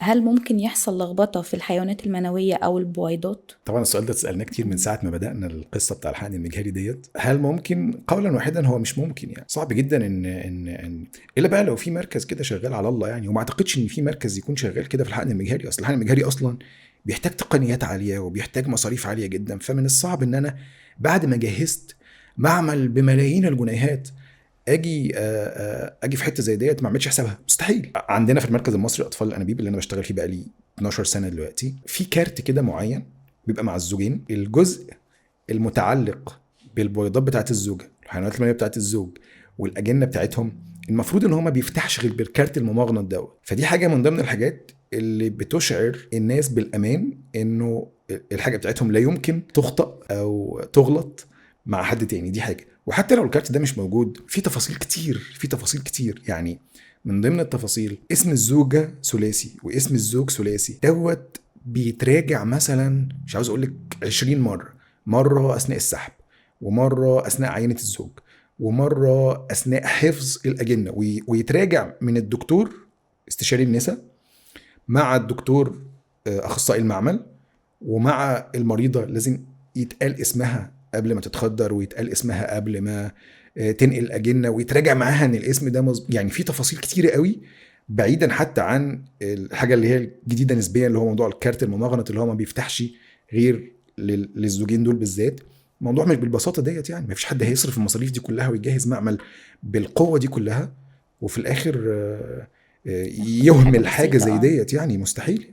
هل ممكن يحصل لخبطة في الحيوانات المنوية أو البويضات؟ طبعا السؤال ده اتسالناه كتير من ساعه ما بدانا القصه بتاع الحقن المجهري ديت. هل ممكن؟ قولا واحدا هو مش ممكن، يعني صعب جدا ان الا بقى لو في مركز كده شغال على الله يعني. وما اعتقدش ان في مركز يكون شغال كده في الحقن المجهري. اصل الحقن المجهري اصلا بيحتاج تقنيات عاليه وبيحتاج مصاريف عاليه جدا. فمن الصعب ان انا بعد ما جهزت معمل بملايين الجنيهات اجي في حته زي ديت ما اعملش حسابها. مستحيل. عندنا في المركز المصري الاطفال الانابيب اللي انا بشتغل فيه بقى لي 12 سنه دلوقتي، في كارت كده معين بيبقى مع الزوجين. الجزء المتعلق بالبويضات بتاعت الزوجه، الحيوانات المنويه بتاعت الزوج والاجنه بتاعتهم، المفروض ان هو ما بيفتحش غير بالكارت الممغنط دوت. فدي حاجه من ضمن الحاجات اللي بتشعر الناس بالامان انه الحاجه بتاعتهم لا يمكن تخطأ او تغلط مع حد تاني. دي حاجه. وحتى لو الكارت ده مش موجود، في تفاصيل كتير، في تفاصيل كتير يعني. من ضمن التفاصيل اسم الزوجه ثلاثي واسم الزوج ثلاثي دوت بيتراجع مثلا مش عاوز اقول لك 20 مره. مره اثناء السحب، ومره اثناء عينه الزوج، ومره اثناء حفظ الاجنه. ويتراجع من الدكتور استشاري النساء مع الدكتور اخصائي المعمل ومع المريضه. لازم يتقال اسمها قبل ما تتخدر، ويتقال اسمها قبل ما تنقل الاجنه، ويتراجع معاها ان الاسم ده يعني في تفاصيل كتيره قوي. بعيدا حتى عن الحاجه اللي هي الجديده نسبيا اللي هو موضوع الكارت الممغنط اللي هو ما بيفتحش غير للزوجين دول بالذات. الموضوع مش بالبساطه ديت يعني. ما فيش حد هيصرف المصاريف دي كلها ويجهز معمل بالقوه دي كلها وفي الاخر يحصل حاجة يهمل حاجه بسيطة زي ديت. يعني مستحيل.